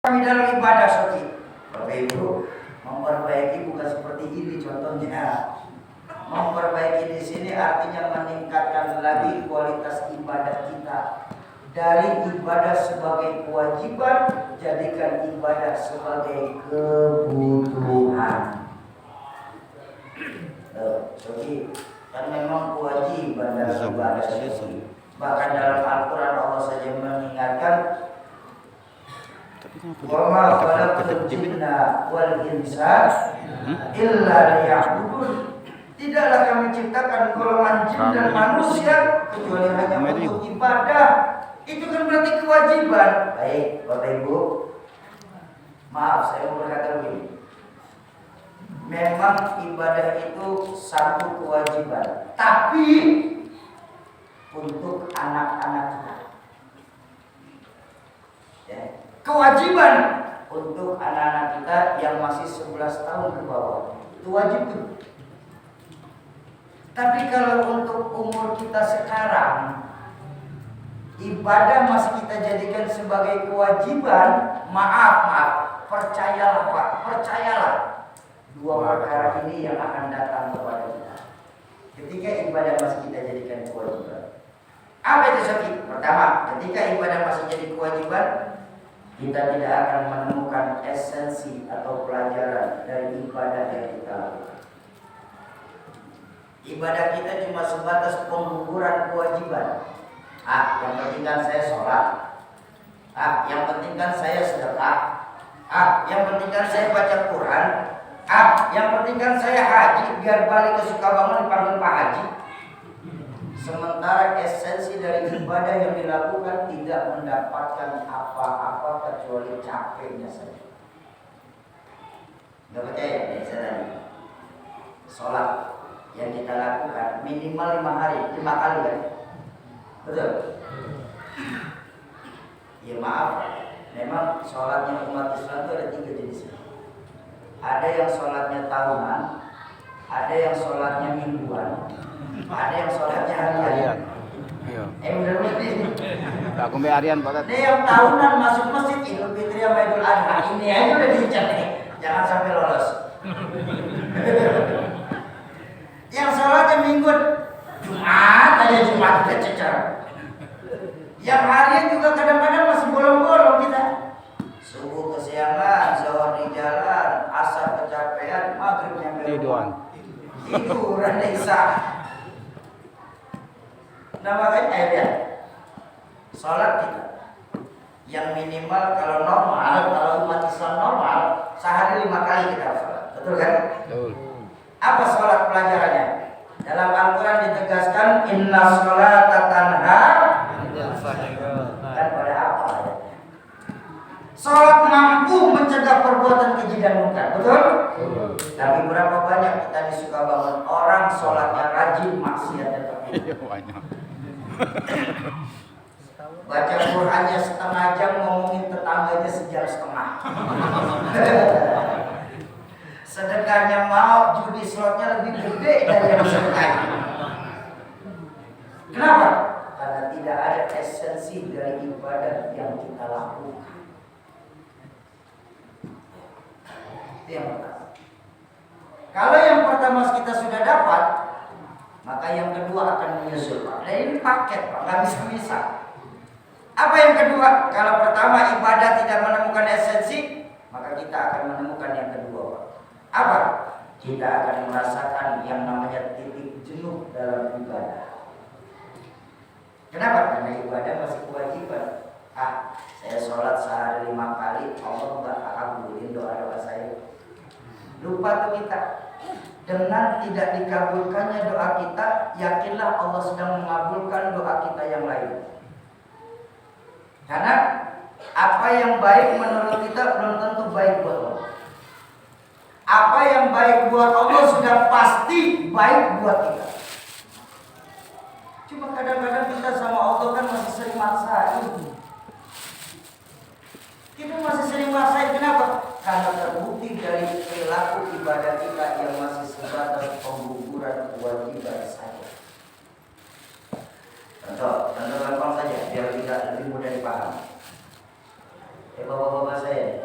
Kami dalam ibadah Soki, Bapak Ibu, memperbaiki bukan seperti ini contohnya. Memperbaiki di sini artinya meningkatkan lagi kualitas ibadah kita. Dari ibadah sebagai kewajiban, jadikan ibadah sebagai kebutuhan. Soki, kan memang kewajiban dalam ibadah. Bahkan dalam Al-Quran Allah saja mengingatkan, wa ma khalaqtul jinna wal insa illa liya'budun. Tidaklah kami ciptakan golongan jin dan manusia kecuali hanya untuk ibadah. Itu kan berarti kewajiban. Baik, Bapak Ibu, maaf saya mau berkata begini. Memang ibadah itu satu kewajiban, tapi untuk anak-anak kita. Ya. Kewajiban untuk anak-anak kita yang masih 11 tahun ke bawah itu wajib tuh. Tapi kalau untuk umur kita sekarang, ibadah masih kita jadikan sebagai kewajiban. Maaf, percayalah Pak, percayalah, dua perkara ini yang akan datang kepada kita ketika ibadah masih kita jadikan kewajiban. Apa itu Soki? Pertama, ketika ibadah masih jadi kewajiban, kita tidak akan menemukan esensi atau pelajaran dari ibadah yang kita lakukan. Ibadah kita cuma sebatas pengguguran kewajiban. Yang penting kan saya sholat. Yang penting kan saya sedekah. Yang penting kan saya baca Quran. Yang penting kan saya haji, biar balik ke Sukabangun dipanggil Pak Haji. Sementara esensi dari ibadah yang dilakukan tidak mendapatkan apa-apa kecuali capeknya saja. Gak percaya? Nih saya tanya. Sholat yang kita lakukan minimal 5 hari, 5 kali kan? Betul? Ya maaf, memang sholatnya umat Islam itu ada 3 jenis. Ada yang sholatnya tahunan, ada yang sholatnya mingguan, ada yang sholatnya harian. Bener-bener ini. Aku mbak harian Pak. Ini yang tahunan masuk masjid Idul Fitri sama Idul Adha, ini aja udah diincar nih. Jangan sampai lolos. Yang sholatnya mingguan, Jumat aja Jumat kita cecer. Yang harian juga kadang-kadang masih bolong-bolong kita. Subuh kesiangan, zuhur di jalan, asar kecapean, maghrib nyampe rumah. Tiduran Isya. Nah makanya lihat, sholat kita yang minimal kalau normal, kalau umat Islam normal, sehari 5 kali kita sholat, betul kan? Betul. Apa sholat pelajarannya? Dalam Al-Quran ditegaskan, inna sholata tanha. Kan pada apa ya? Sholat mampu mencegah perbuatan keji dan munkar, betul? Tapi berapa banyak kita di Sukabangun orang sholatnya rajin, maksiatnya terpilih. Baca Qurannya setengah jam, ngomongin tetangganya sejam setengah. Sedekahnya mau, judi slotnya lebih gede dari yang sedekah. Kenapa? Karena tidak ada esensi dari ibadah yang kita lakukan. Itu yang pertama. Kalau yang pertama kita sudah dapat, maka yang kedua akan menyusul Pak. Nah ini paket Pak, nggak bisa-bisa. Apa yang kedua? Kalau pertama ibadah tidak menemukan esensi, maka kita akan menemukan yang kedua Pak. Apa? Kita akan merasakan yang namanya titik jenuh dalam ibadah. Kenapa? Karena ibadah masih kewajiban. Saya sholat sehari 5 kali, Allah nggak akan kabulin doa-doa saya. Lupa tuh kita. Dengan tidak dikabulkannya doa kita, yakinlah Allah sedang mengabulkan doa kita yang lain. Karena apa yang baik menurut kita belum tentu baik buat Allah. Apa yang baik buat Allah sudah pasti baik buat kita. Cuma kadang-kadang kita sama Allah kan masih sering maksain. Kita masih sering maksain, kenapa? Karena terbukti dari perilaku ibadah kita yang masih sebatas pengguguran kewajiban saja. Contoh gampang saja biar kita lebih mudah dipahami. Bapak-bapak saya,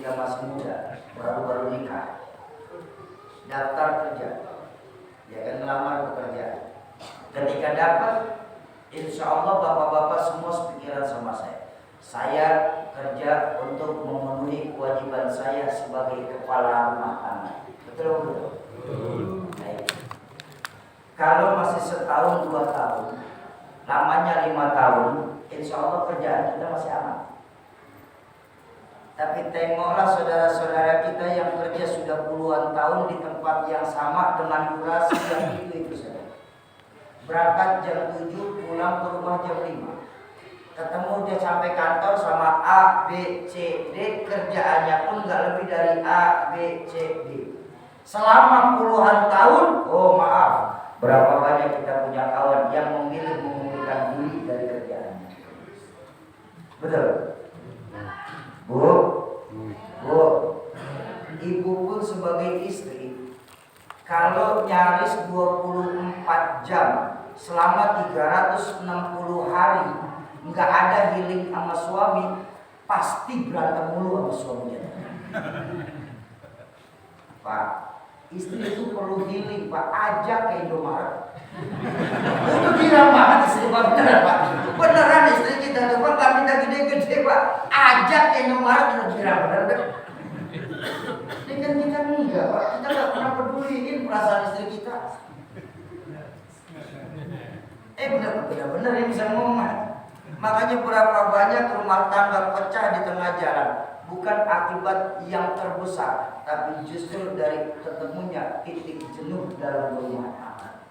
kita masih muda, baru-baru nikah, daftar kerja, ya kan, melamar pekerjaan. Ketika dapat, insya Allah bapak-bapak semua sepikiran sama saya. Saya kerja untuk memenuhi kewajiban saya sebagai kepala rumah tangga. Betul betul. Baik. Kalau masih setahun 2 tahun, lamanya 5 tahun, insya Allah kerjaan kita masih aman. Tapi tengoklah saudara-saudara kita yang kerja sudah puluhan tahun di tempat yang sama dengan durasi yang itu saja. Berangkat jam 7, pulang ke rumah jam 5. Ketemu dia sampai kantor sama A, B, C, D. Kerjaannya pun nggak lebih dari A, B, C, D. Selama puluhan tahun, oh maaf, berapa banyak kita punya kawan yang memilih mengundurkan diri dari kerjaannya. Betul? Bu, ibu pun sebagai istri, kalau nyaris 24 jam selama 360 hari nggak ada healing sama suami, pasti berantem mulu sama suaminya. Pak, istri itu perlu healing, Pak. Ajak ke Indomaret. Itu kira banget istri Pak, beneran Pak. Beneran istri kita tuh Pak, nggak minta gede-gede Pak. Ajak ke Indomaret, itu kira bener kan? Ini kan kita enggak Pak, kita nggak pernah peduliin perasaan istri kita. Bener-bener ini bisa ngomong. Makanya berapa banyak rumah tangga pecah di tengah jalan, bukan akibat yang terbesar, tapi justru dari ketemunya titik jenuh dalam rumah tangga.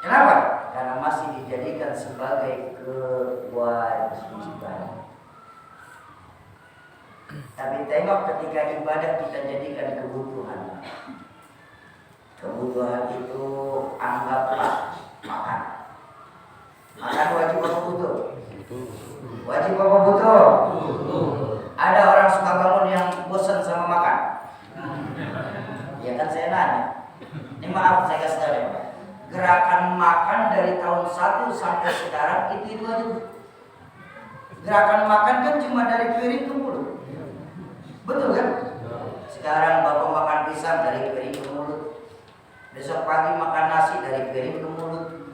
Kenapa? Karena masih dijadikan sebagai kewajiban. Tapi tengok ketika ibadah kita jadikan kebutuhan. Kebutuhan itu anggaplah makan. Makan wajib apa butuh? Wajib apa butuh? Ada orang suka bangun yang bosan sama makan. Ya kan saya nanya. Ini maaf saya kasih tahu ya. Gerakan makan dari tahun 1 sampai sekarang itu aja. Gerakan makan kan cuma dari piring ke mulut. Betul kan? Sekarang bapak makan pisang dari piring ke mulut. Besok pagi makan nasi dari piring ke mulut.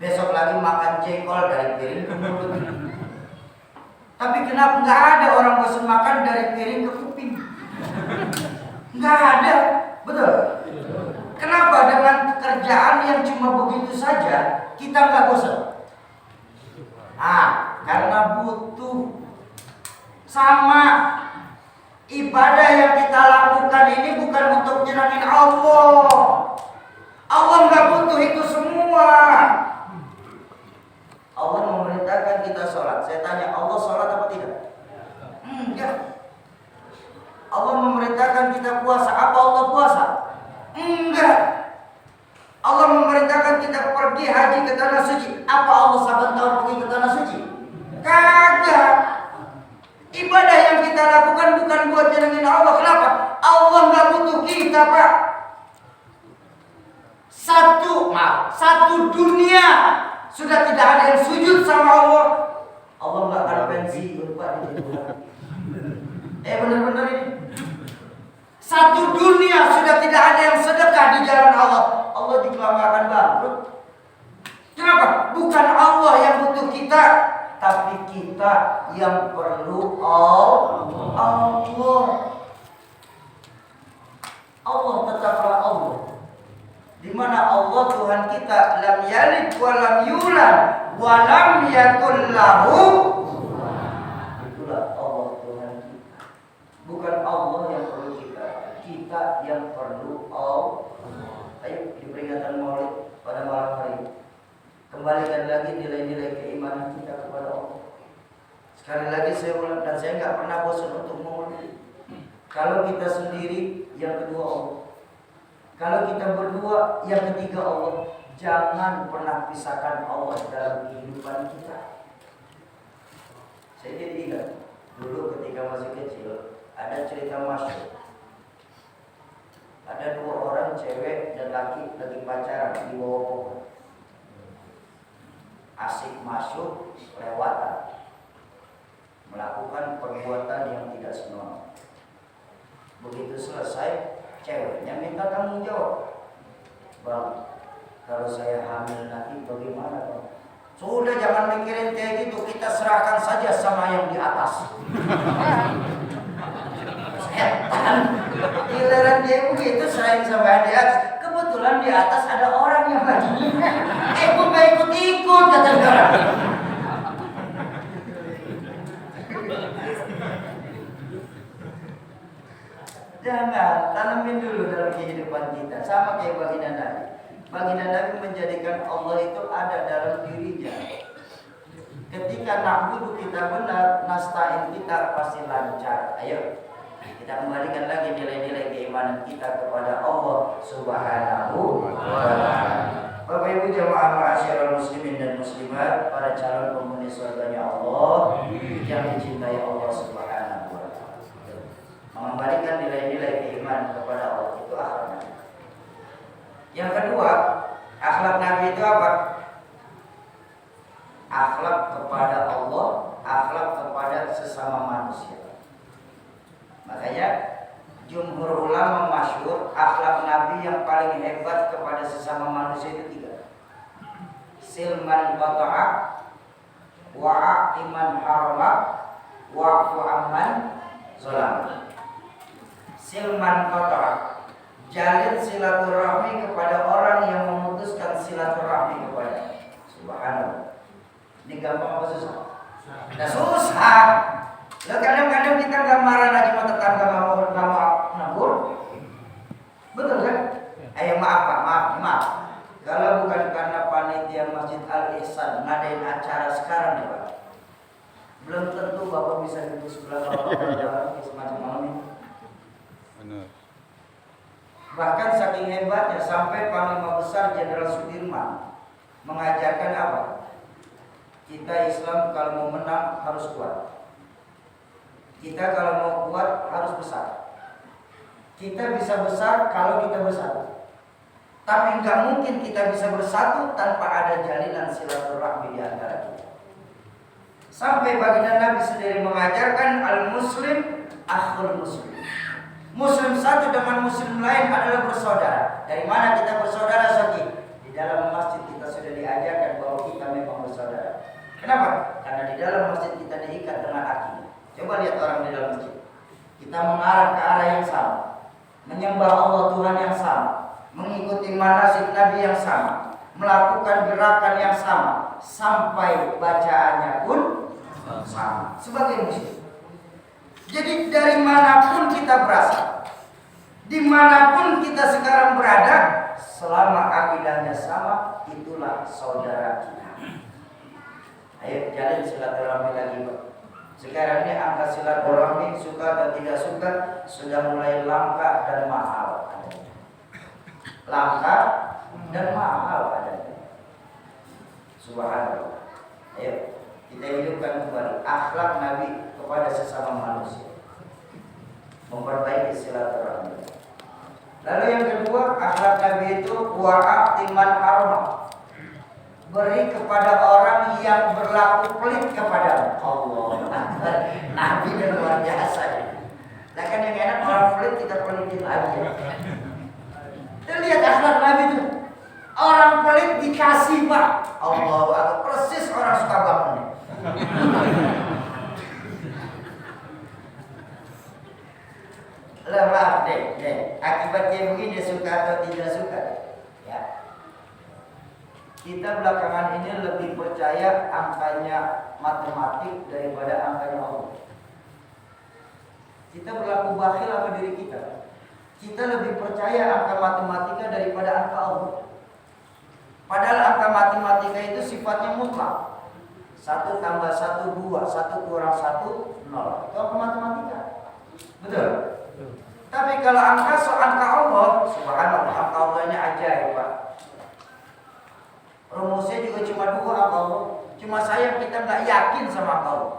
Besok lagi makan jengkol dari piring ke mulut. Tapi kenapa nggak ada orang bosan makan dari piring ke kuping? Nggak ada, betul? Kenapa dengan kerjaan yang cuma begitu saja kita nggak bosan? Karena butuh. Sama ibadah yang kita lakukan ini bukan untuk nyenangin Allah. Allah nggak butuh itu semua. Allah memerintahkan kita sholat. Saya tanya, Allah sholat apa tidak? Enggak. Allah memerintahkan kita puasa. Apa Allah puasa? Enggak. Allah memerintahkan kita pergi haji ke tanah suci. Apa Allah 7 tahun pergi ke tanah suci? Kagak. Ibadah yang kita lakukan bukan buat nyenengin Allah. Kenapa? Allah nggak butuh kita, Pak. Satu dunia sudah tidak ada yang sujud sama Allah. Allah nggak akan pensiun Pak di dunia. Benar-benar ini. Satu dunia sudah tidak ada yang sedekah di jalan Allah. Allah juga nggak akan bangkrut. Kenapa? Bukan Allah yang butuh kita, tapi kita yang perlu Allah. Allah tetaplah Allah. Di mana Allah Tuhan kita lam yalid wa lam yulad wa lam yakul lahu. Itulah Allah Tuhan kita. Bukan Allah yang perlu kita, kita yang perlu Allah. Ayo di peringatan Maulid pada malam hari ini, kembalikan lagi nilai-nilai keimanan kita kepada Allah. Sekali lagi saya ulang, dan saya nggak pernah bosan untuk mengulangi. Kalau kita sendiri, yang kedua Allah. Kalau kita berdua, yang ketiga Allah. Jangan pernah pisahkan Allah dalam kehidupan kita. Saya jadi ingat dulu ketika masih kecil, ada cerita masyhur. Ada 2 orang cewek dan laki lagi pacaran di bawah pohon. Asik masuk lewatan, melakukan perbuatan yang tidak kita semua. Begitu selesai, ceweknya minta tanggung jawab. Bang, kalau saya hamil nanti bagaimana Bang? Sudah jangan mikirin kayak gitu, kita serahkan saja sama yang di atas. Setan. Giliran dia begitu serahin sama yang di atas. Kebetulan di atas ada orang yang lagi. Gue gak ikut-ikut kata orang. Jangan, tanamin dulu dalam kehidupan kita. Sama kayak baginda Nabi. Baginda Nabi menjadikan Allah itu ada dalam dirinya. Ketika na'budu kita benar, nasta'in kita pasti lancar. Ayo, kita kembalikan lagi nilai-nilai keimanan kita kepada Allah Subhanahu wa ta'ala. Bapak Ibu jamaah ma'asyiral muslimin dan muslimat, para calon penghuni surganya Allah yang dicintai Allah Subhanahu wa ta'ala. Mengembalikan nilai-nilai keimanan kepada Allah itu akhlak Nabi. Yang kedua, akhlak Nabi itu apa? Akhlak kepada Allah, akhlak kepada sesama manusia. Makanya jumhur ulama masyhur akhlak Nabi yang paling hebat kepada sesama manusia itu 3. Silman qata'a, wa'a iman harama, wa'fu amman zalam. Silman qata'a, jalin silaturahmi kepada orang yang memutuskan silaturahmi kepada. Subhanallah. Ini gampang apa susah? Nah, susah. Lah kadang-kadang kita gambaran aja sama tetangga nggak mau nabur. Betul kan? Ayo maaf Pak, maaf. Kalau bukan karena panitia Masjid Al Ihsan ngadain acara sekarang nih Pak, belum tentu Bapak bisa duduk sebelah Bapak semacam malam ini. Benar. Bahkan saking hebatnya sampai Panglima Besar Jenderal Sudirman mengajarkan apa? Kita Islam kalau mau menang harus kuat. Kita kalau mau kuat harus besar. Kita bisa besar kalau kita bersatu. Tapi nggak mungkin kita bisa bersatu tanpa ada jalinan silaturahmi di antara kita. Sampai baginda Nabi sendiri mengajarkan al-muslim akhul muslim. Muslim satu dengan muslim lain adalah bersaudara. Dari mana kita bersaudara Saki? Di dalam masjid kita sudah diajarkan bahwa kita memang bersaudara. Kenapa? Karena di dalam masjid kita diikat dengan akidah. Coba lihat orang di dalam masjid. Kita mengarah ke arah yang sama, menyembah Allah Tuhan yang sama, mengikuti manasik Nabi yang sama, melakukan gerakan yang sama, sampai bacaannya pun sama. Sebagai muslim. Jadi dari manapun kita berasal, dimanapun kita sekarang berada, selama akidahnya sama, itulah saudara kita. Ayo jalin silaturahmi lagi Pak. Sekarang ini angka silaturahmi suka atau tidak suka sudah mulai langka dan mahal adanya. Langka dan mahal adanya. Subhanallah. Ayo kita hidupkan kembali akhlak Nabi kepada sesama manusia. Memperbaiki silaturahmi. Lalu yang kedua, akhlak Nabi itu wa'a timan harma. Beri kepada orang yang berlaku pelit kepada Allah. Nabi dan luar biasa. Nah kan yang enak orang pelit kita pelitin aja. Kita lihat akhlak Nabi itu. Orang pelit dikasih Pak. Allah, persis orang suka bangun. Maaf deh. Akibatnya begini suka atau tidak suka. Ya. Kita belakangan ini lebih percaya angkanya matematik daripada angkanya Allah. Kita berlaku bakhil sama diri kita. Kita lebih percaya angka matematika daripada angka Allah. Padahal angka matematika itu sifatnya mutlak. 1 tambah 1 2, 1 kurang 1 0. Itu angka matematika. Betul? Tapi kalau angka Allah, subhanallah, angka Allah ini ajaib Pak. Rumusnya juga cuma 2 angka Allah. Cuma sayang kita nggak yakin sama angka Allah.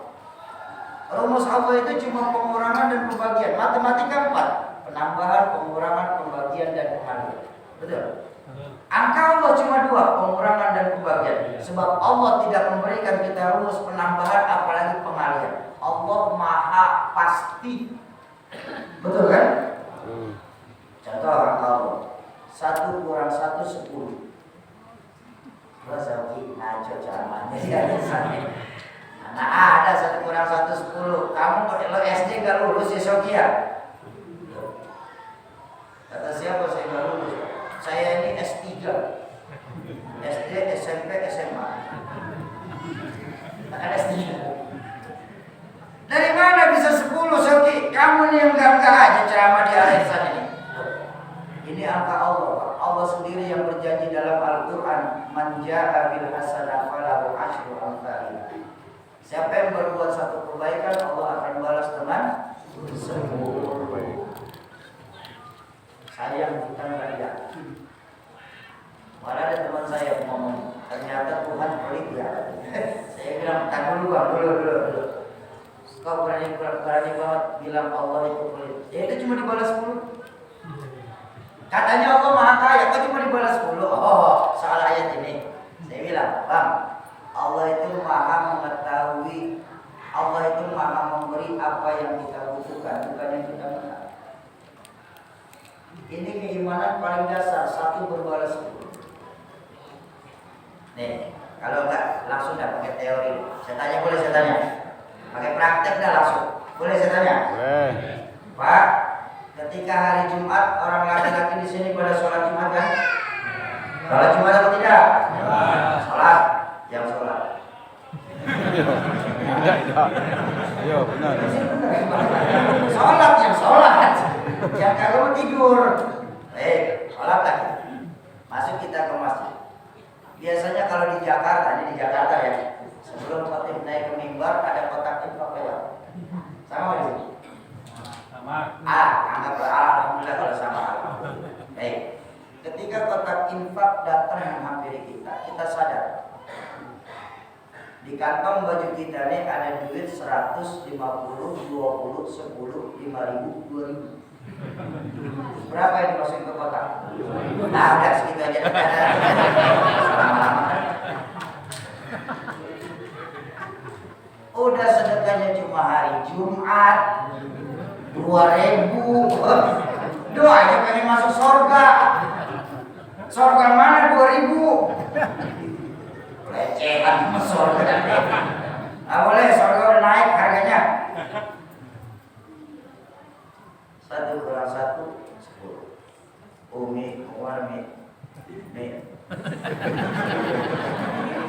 Rumus Allah itu cuma pengurangan dan pembagian. Matematika 4, penambahan, pengurangan, pembagian dan pengalihan. Betul? Angka Allah cuma 2, pengurangan dan pembagian. Sebab Allah tidak memberikan kita rumus penambahan apalagi pengalihan. Allah Maha pasti. Betul kan? Contoh orang tahu 1 kurang 1 10. Terus ngaco caranya nah ada 1 kurang 1 10. Kamu kalau SD gak lulus ya Soki ya? Kata siapa saya gak lulus? Saya ini S3, SD, SMP, SMA. Ada S3. Dari mana bisa 10 Soki? Kamu nih yang gak aja ceramah di arisan ini. Ini angka Allah, Pak. Allah sendiri yang berjanji dalam Al-Quran, man ja'a bil hasanah falahu asyru amsalih. Siapa yang berbuat satu kebaikan, Allah akan balas dengan 10. Sayang kita nggak yakin. Malah ada teman saya ngomong, ternyata Tuhan pelit ya. Saya bilang, tak dulu Bang, dulu. Kau berani banget bilang Allah itu pelit. Ya itu cuma dibalas 10. Katanya Allah Maha Kaya, kok cuma dibalas 10? Oh, soal ayat ini. Saya bilang, Bang, Allah itu Maha mengetahui, Allah itu Maha memberi apa yang kita butuhkan, bukan yang kita minta. Ini keimanan paling dasar, 1 berbalas 10. Nih, kalau enggak langsung dah pakai teori. Saya tanya, boleh saya tanya? Pakai praktek dah langsung. Boleh saya tanya? Boleh. Pak, ketika hari Jumat orang laki-laki di sini pada sholat Jumat kan? Sholat Jumat atau tidak? Sholat, yang sholat. Iya, benar. Sholat yang sholat. Yang kagak mau tidur. Sholat lagi. Masuk kita ke masjid. Biasanya kalau di Jakarta, ini di Jakarta ya, sebelum khotib naik ke mimbar ada kotak infak lewat. Sama di sini. Anggaplah alhamdulillah kalau sama. Baik. Ketika kotak infak datang menghampiri kita, kita sadar di kantong baju kita ini ada duit 100, 50, 20, 10, 5.000, 2.000. Berapa yang dimasukin ke kotak? Nah, udah segitu aja. Lama-lama kan? Udah sedekahnya cuma hari Jumat 2.000. Doanya pengen masuk surga. Surga mana 2.000? Lecehan sama surga. Nah boleh, surga udah naik harganya. 1 kurang 1 10. Umi, Umar, Mi.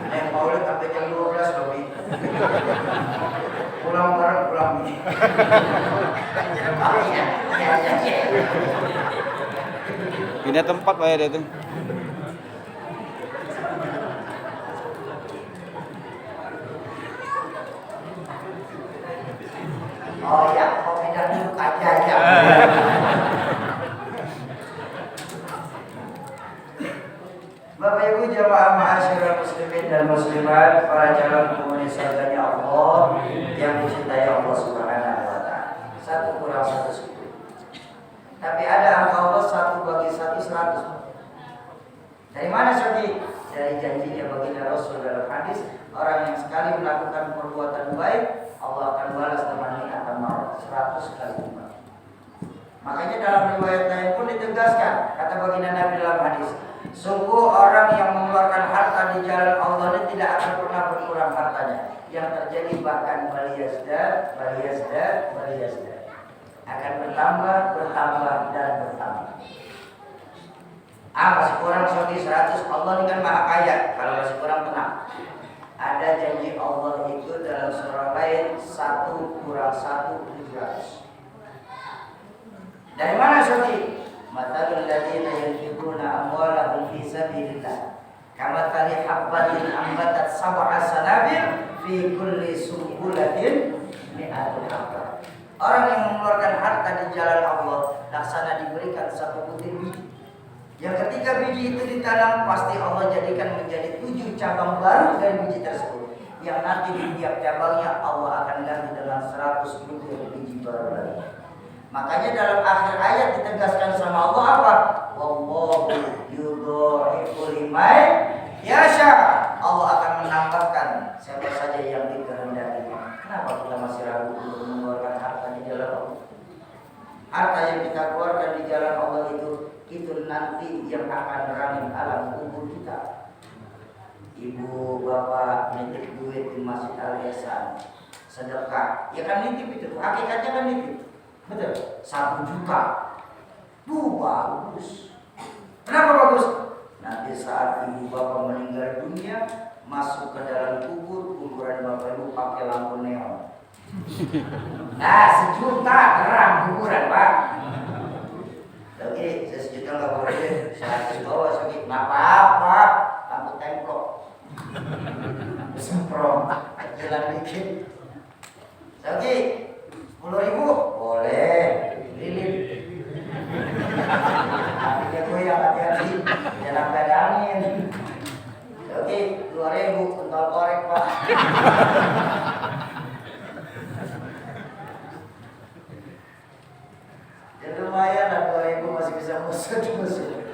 Nek maulid sampai jam 12 loh, Mi. Pulang bareng, pulang Mi. Pindah tempat Pak ya dia tuh. Oh ya, kau pindah dulu kaca aja. Bapak Ibu jamaah ma'asyiral muslimin dan muslimat, para calon penghuni surganya Allah yang dicintai Allah Subhanahu wa taala. 1 kurang 1 10. Tapi ada angka Allah 1 bagi 1 100. Dari mana Sofi? Dari janjinya baginda Rasul dalam hadis, orang yang sekali melakukan perbuatan baik, Allah akan balas dengan nikmatan maut 100 kali lipat. Makanya dalam riwayat lain pun ditegaskan, kata baginda Nabi dalam hadis, sungguh orang yang mengeluarkan harta di jalan Allah ini tidak akan pernah berkurang hartanya. Yang terjadi bahkan baliyasdad akan bertambah dan bertambah. Masih kurang Sofi 100. Allah ini kan Maha Kaya. Kalau masih kurang tenang. Ada janji Allah itu dalam surah lain 1 kurang 1 700. Dari mana Sofi? Matalul ladzina yunfiquna amwalahum fi sabilillah kamathali habbatin ambatat sab'a sanabil fi kulli sumbulatin mi'atu habbah. Orang yang mengeluarkan harta di jalan Allah laksana diberikan 1 butir biji. Yang ketika biji itu ditanam, pasti Allah jadikan menjadi 7 cabang baru dari biji tersebut. Yang nanti di tiap cabangnya Allah akan ganti dengan 100 butir biji baru lagi. Makanya dalam akhir ayat ditegaskan sama Allah apa? Wallahu yudha'ifu liman yasha. Allah akan menambahkan siapa saja yang dikehendaki. Kenapa kita masih ragu untuk mengeluarkan harta di jalan Allah. Harta yang kita keluarkan di jalan Allah itu nanti yang akan merangin alam kubur kita. Ibu bapak nitip duit di Masjid Al-Ihsan, sedekah, ya kan nitip itu, hakikatnya kan nitip, betul. 1 juta, tuh bagus. Kenapa bagus? Nanti saat ibu bapak meninggal dunia, masuk ke dalam kubur, kuburan bapak ibu pakai lampu neon. Nah, 1 juta terang kuburan, Pak. Oke, 1 juta nggak boleh, 100 bawah sakit, nggak apa-apa, lampu templok. Semprong, jalan dikit. Oke, 10.000 boleh, lilin. Tapi gue yang hati-hati, jangan pedangin. Oke, 2.000 pentol korek, Pak. Ya lumayan lah, 2.000 masih bisa musuh.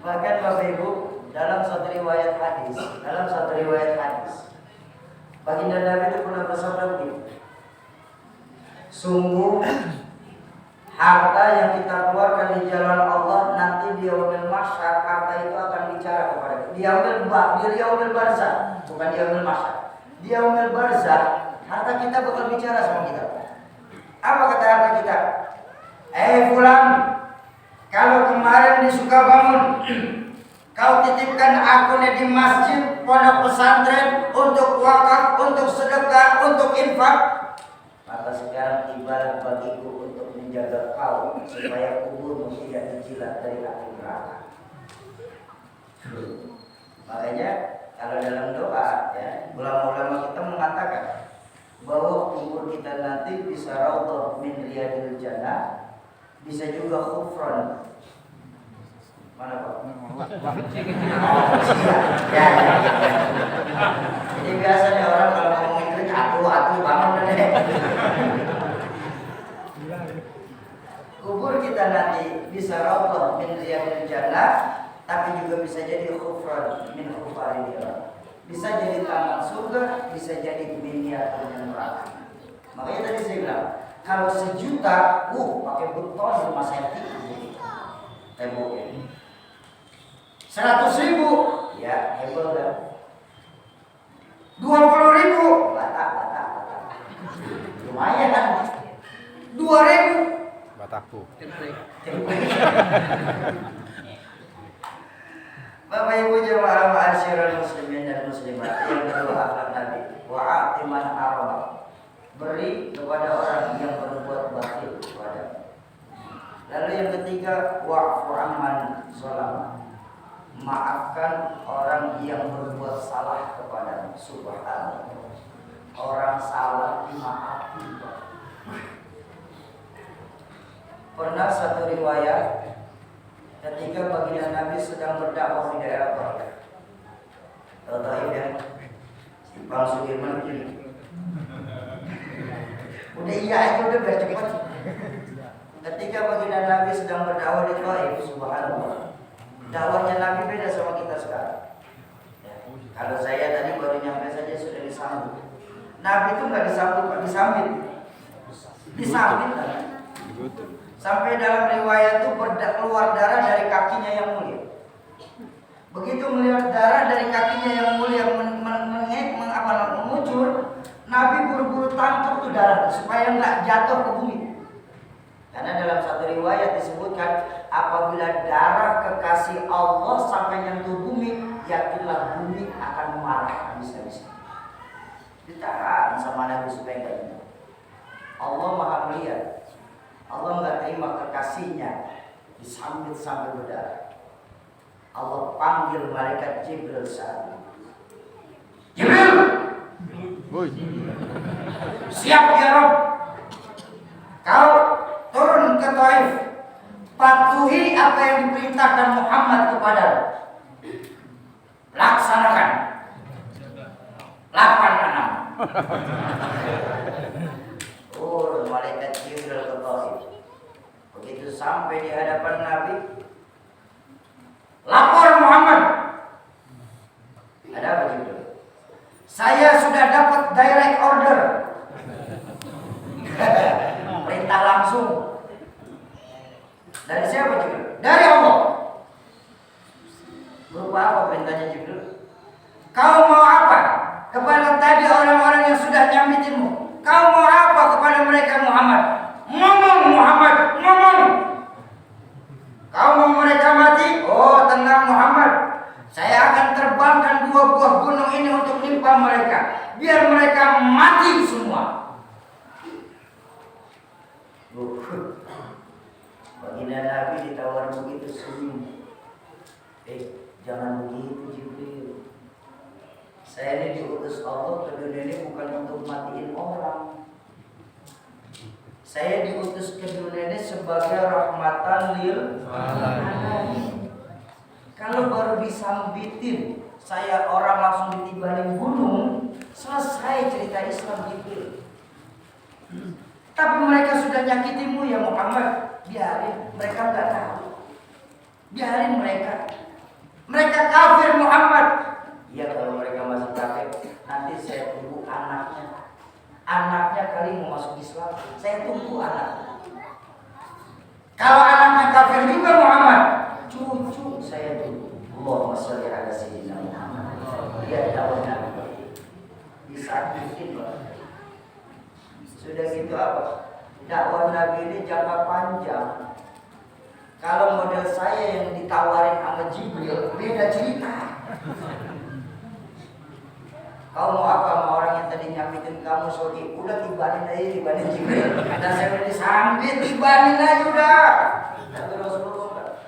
Bahkan Bapak Ibu, dalam satu riwayat hadis, baginda Nabi itu pernah bersabda begini, sungguh harta yang kita keluarkan di jalan Allah nanti di yaumil mahsyar, harta itu akan bicara kepada kita. Di yaumil barzah, bukan di yaumil mahsyar. Di yaumil barzah, harta kita bakal bicara sama kita. Apa kata harta kita? Fulan, kalau kemarin di Sukabangun kau titipkan akunnya di masjid, pondok pesantren, untuk wakaf, untuk sedekah, untuk infak, maka sekarang ibarat bagiku untuk menjaga kau supaya kuburmu tidak dijilat dari api neraka. Makanya kalau dalam doa, ya, ulama-ulama kita mengatakan bahwa kubur kita nanti bisa raudhah min riyadil jannah, bisa juga khufran. Mana Pak? Ya. Jadi biasanya orang kalau ngomong itu atuh bangun deh. Kubur kita nanti bisa raudhah min riyadil jannah, tapi juga bisa jadi khufran min khufaril nar. Bisa jadi taman surga, bisa jadi miniatur neraka. Makanya tadi saya bilang, kalau 1 juta, pakai beton 5 cm temboknya. 100.000, ya hebel dah. 20.000, batak. Lumayan kan? 2.000, Bataku. Bapak Ibu jemaah ma'asyiral muslimin dan muslimat yang kedua akhlak Nabi, wa'ati man harama, beri kepada orang yang berbuat batil kepada. Lalu yang ketiga, wa'fu amman zalama, maafkan orang yang berbuat salah kepada. Subhanallah, orang salah dimaafkan. Pernah satu riwayat ketika baginda Nabi sedang berdakwah di daerah Taif. Taif ya, Bang Sudirman gini. Udah iya aja udah biar cepat. Ketika baginda Nabi sedang berdakwah di Taif, subhanallah, dakwahnya Nabi beda sama kita sekarang. Ya, kalau saya tadi baru nyampe saja sudah disambut. Nabi itu nggak disambut, Pak, disambit kan? Sampai dalam riwayat itu keluar darah dari kakinya yang mulia. Begitu melihat darah dari kakinya yang mulia mengucur, Nabi buru-buru tangkap tuh darah supaya nggak jatuh ke bumi. Karena dalam satu riwayat disebutkan, apabila darah kekasih Allah sampai nyentuh bumi, yakinlah bumi akan marah habis-habisan. Ditahan sama Nabi supaya nggak jatuh. Allah Maha melihat. Allah nggak terima kekasihnya disambit sampai berdarah. Allah panggil malaikat Jibril saat itu. Jibril, siap ya Rob. Kau turun ke Taif, patuhi apa yang diperintahkan Muhammad kepadamu. Laksanakan. 86. Malaikat Jibril ke Taif. Begitu sampai di hadapan Nabi, lapor Muhammad. Ada apa Jibril? Saya sudah dapat direct order. Perintah langsung. Dari siapa Jibril? Dari Allah. Berupa apa perintahnya Jibril? Kau mau apa kepada tadi orang-orang yang sudah nyambitinmu? Kau mau apa kepada mereka Muhammad? Ngomong Muhammad, ngomong. Kau mau mereka mati? Oh tenang Muhammad. Saya akan terbangkan 2 buah gunung ini untuk menimpa mereka. Biar mereka mati semua. Baginda Nabi ditawar begitu senyum. Jangan begitu Jibril. Saya ini diutus Allah ke dunia ini bukan untuk matiin orang. Saya diutus ke dunia ini sebagai rahmatan lil alamin. Kalau baru disambitin, saya orang langsung ditibanin gunung, selesai cerita Islam Jibril. Tapi mereka sudah nyakitimu ya Muhammad, biarin, mereka nggak tahu. Biarin mereka. Mereka kafir Muhammad. Ya kalau mereka masih kafir, nanti saya tunggu anaknya. Anaknya kali mau masuk Islam, saya tunggu anaknya. Kalau anaknya kafir juga Muhammad, cucu saya tunggu. Allahumma sholli ala sayyidina Muhammad. Dia dakwahnya disakitin loh. Sudah gitu apa? Dakwah Nabi ini jangka panjang. Kalau model saya yang ditawarin sama Jibril, beda cerita. Kau mau apa sama orang yang tadi nyambitin kamu Sogi? Udah tibanin aja, tibanin Jibril. Dan saya udah disambit, tibanin aja udah. Tapi Rasulullah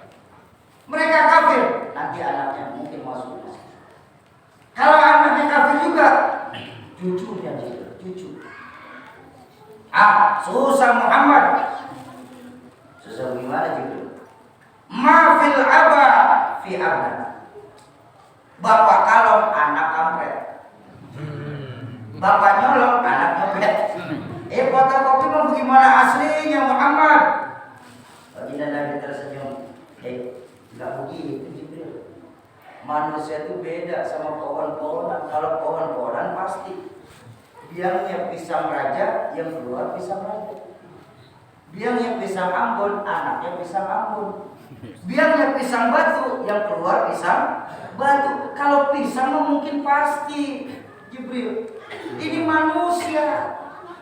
mereka kafir, nanti anaknya mungkin masuk. Kalau anaknya kafir juga, cucunya Jibril, cucu. Susah Muhammad. Susah gimana Jibril? Ma fil aba fi abna. Bapak kalong, anak kampret. Bapak nyolong, anak nyopet. Fotokopi mau bagaimana aslinya Muhammad? Baginda Nabi tersenyum. Enggak begitu Jibril. Manusia itu beda sama pohon-pohonan. Kalau pohon-pohonan pasti biangnya pisang raja, yang keluar pisang raja. Biangnya pisang Ambon, anaknya pisang Ambon. Biangnya pisang batu, yang keluar pisang batu. Kalau pisang mungkin pasti Jibril. Ini manusia.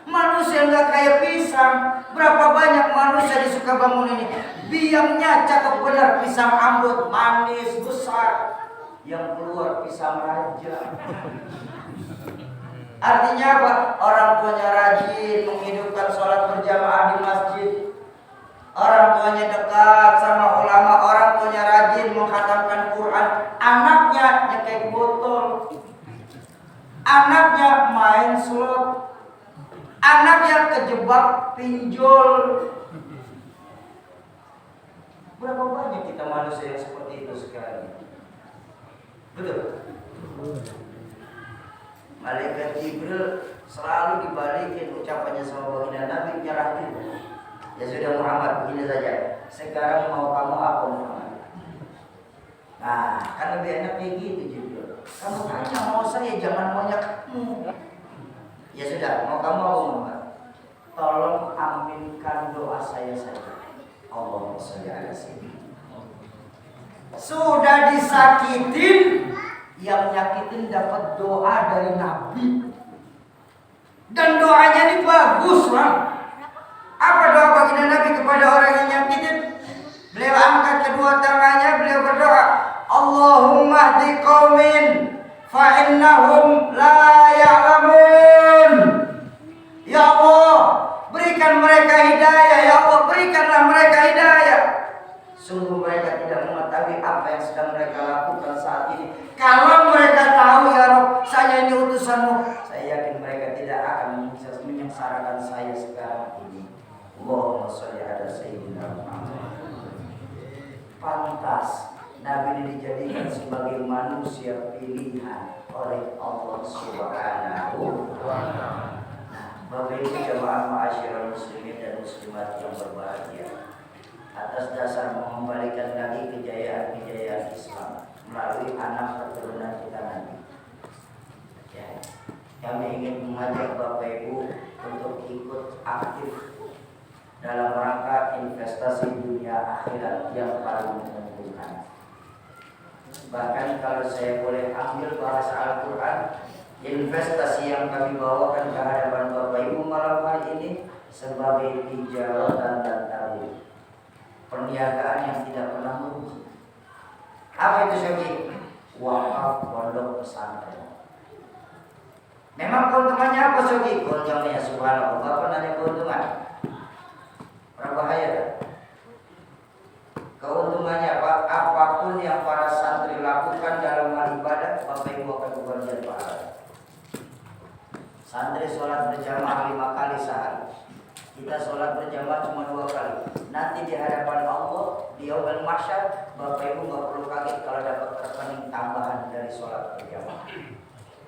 Manusia nggak kayak pisang. Berapa banyak manusia di Sukabangun ini biangnya cakep benar, pisang Ambon, manis besar. Yang keluar pisang raja. Artinya apa? Orang tuanya rajin menghidupkan sholat berjamaah di masjid. Orang tuanya dekat sama ulama. Orang tuanya rajin mengkhatamkan Quran. Anaknya nyekek botol. Anaknya main slot. Anaknya kejebak pinjol. Berapa banyak kita manusia yang seperti itu sekarang? Betul? Malaikat Jibril selalu dibalikin ucapannya sama baginda Nabi, nyerah dulu. Ya sudah Muhammad, begini saja. Sekarang mau kamu apa Muhammad? Nah, kan lebih enak kayak gitu Jibril. Kamu tanya mau saya, jangan maunya kamu. Ya sudah, mau kamu apa Muhammad? Tolong aminkan doa saya saja. Allahumma sholli ala sayyidina. Sudah disakitin, yang nyakitin dapat doa dari Nabi. Dan doanya ini bagus, Bang. Apa doa baginda Nabi kepada orang yang nyakitin? Beliau angkat kedua tangannya, beliau berdoa, Allahumma hdi qaumin fa innahum la ya'lamun. Ya Allah, berikan mereka hidayah. Ya Allah, berikanlah mereka hidayah. Sungguh mereka tidak mengetahui apa yang sedang mereka lakukan saat ini. Kalau mereka tahu ya Rabb, saya ini utusanmu, saya yakin mereka tidak akan menyengsarakan saya sekarang ini. Allahumma sholli ala sayyidina Muhammad. Pantas Nabi ini dijadikan sebagai manusia pilihan oleh Allah Subhanahu wa ta'ala. Bapak Ibu jamaah ma'asyiral muslimin dan muslimat yang berbahagia, atas dasar mengembalikan lagi kejayaan-kejayaan Islam melalui anak keturunan kita Nabi, ya, kami ingin mengajak Bapak Ibu untuk ikut aktif dalam rangka investasi dunia akhirat yang paling menguntungkan. Bahkan kalau saya boleh ambil bahasa Al-Quran, investasi yang kami bawakan ke hadapan Bapak Ibu malam hari ini sebagai tijaratan dan tabung, perniagaan yang tidak pernah merugi. Apa itu Syekh? Wakaf pondok pesantren. Memang keuntungannya apa Syekh? Keuntungannya subhanallah, Bapak nanya keuntungan. Berbahaya kan? Keuntungannya apa? Apapun yang para santri lakukan dalam hal ibadah, Bapak Ibu akan kebagian pahala. Santri sholat berjamaah 5 kali sehari, kita sholat berjamaah cuma 2 kali. Nanti di hadapan Allah di yaumul mahsyar, Bapak Ibu nggak perlu kaget kalau dapat rekening tambahan dari sholat berjamaah.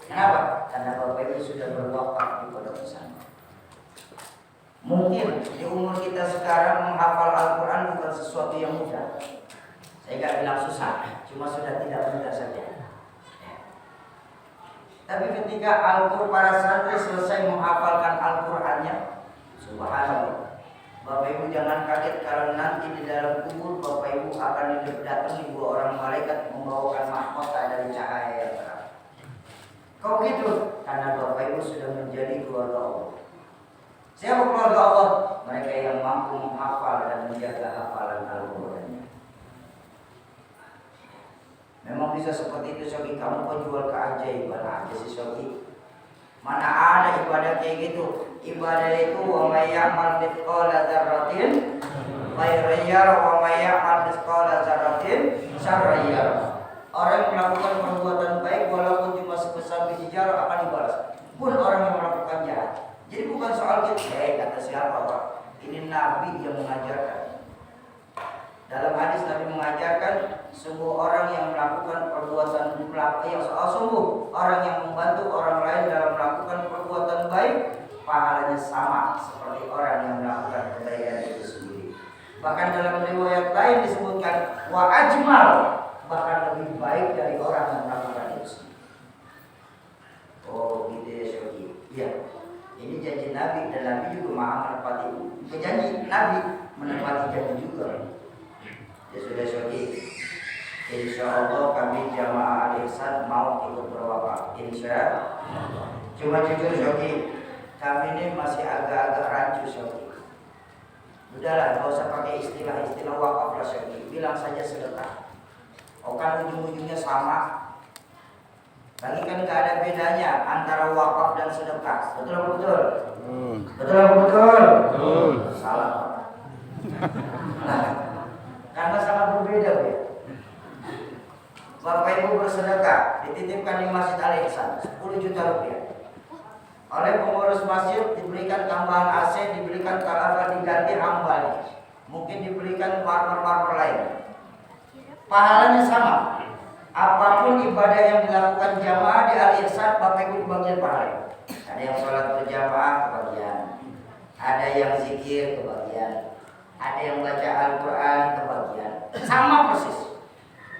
Kenapa? Karena Bapak Ibu sudah berwakaf di pondok pesantren. Mungkin di umur kita sekarang menghafal Al-Quran bukan sesuatu yang mudah. Saya nggak bilang susah, cuma sudah tidak mudah saja. Tapi ketika Al-Quran para santri selesai menghafalkan Al-Qurannya, subhanallah, Bapak Ibu jangan kaget kalau nanti di dalam kubur Bapak Ibu akan didatangi 2 orang malaikat membawakan mahkota dari cahaya yang terang. Kok gitu? Karena Bapak Ibu sudah menjadi keluarga Allah. Siapa keluarga Allah? Mereka yang mampu menghafal dan menjaga hafalan Al-Qurannya. Memang bisa seperti itu Syekh. Kamu kok jual keajaiban aja sih Syekh? Mana ada ibadah kayak gitu? Ibadah itu wa may ya'mal mithqala dzarratin khairan yara wa may ya'mal mithqala dzarratin syarran yara. Orang yang melakukan perbuatan baik walaupun cuma sebesar biji jarak akan dibalas. Pun orang yang melakukan jahat. Jadi bukan soal gitu, kata siapa Pak? Ini Nabi yang mengajarkan. Dalam hadis Nabi mengajarkan, sungguh orang yang melakukan perbuatan sungguh orang yang membantu orang lain dalam melakukan perbuatan baik, pahalanya sama seperti orang yang melakukan kebaikan itu sendiri. Bahkan dalam riwayat lain disebutkan wa ajmal, bahkan lebih baik dari orang yang melakukan itu sendiri. Oh gitu ya Syekh. Iya. Ini janji Nabi dan Nabi juga maha menepati janji. Nabi menepati janji juga. Ya sudah Syekh. Insya Allah kami jamaah Al-Ihsan mau ikut berwakaf. Insya Allah. Cuma jujur Syekh, kami ini masih agak-agak rancu Syekh. Udahlah, gak usah pakai istilah-istilah wakaf lah Syekh. Bilang saja sedekah. Oh kan ujung-ujungnya sama. Lagi kan gak ada bedanya antara wakaf dan sedekah. Betul apa betul? Betul apa betul? Betul. Salah. Nah, karena sangat berbeda ya. Bapak Ibu bersedekah dititipkan di Masjid Al-Ihsan 10 juta rupiah. Oleh pengurus masjid diberikan tambahan AC, diberikan kalava diganti hambal. Mungkin diberikan marmer-marmer lain. Pahalanya sama. Apapun ibadah yang dilakukan jamaah di Al-Ihsan, Bapak Ibu bagian pahala. Ada yang sholat berjamaah kebagian, ada yang zikir kebagian, ada yang baca Al-Quran kebagian. Sama persis.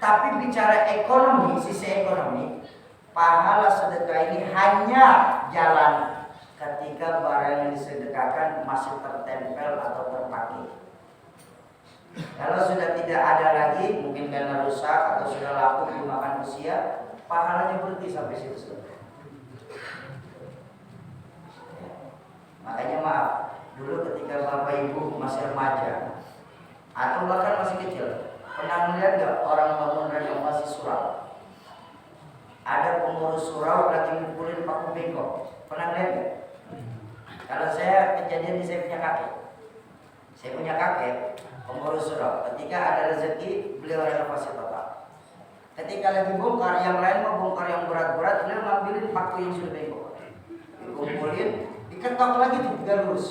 Tapi bicara ekonomi, sisi ekonomi, pahala sedekah ini hanya jalan ketika barang yang disedekahkan masih tertempel atau terpakai. Kalau sudah tidak ada lagi, mungkin karena rusak atau sudah lapuk dimakan usia, pahalanya berhenti sampai situ. Makanya maaf, dulu ketika Bapak Ibu masih remaja atau bahkan masih kecil, pernah melihat nggak orang bangun yang masih surau? Ada pengurus surau lagi ngumpulin paku bengkok. Pernah lihat nggak? Kalau saya kejadian di saya punya kakek. Saya punya kakek pengurus surau. Ketika ada rezeki, beliau renovasi total. Ketika lagi bongkar, yang lain mau bongkar yang berat-berat, beliau ngambilin paku yang sudah bengkok. Dikumpulin, diketok lagi tuh 3 lurus.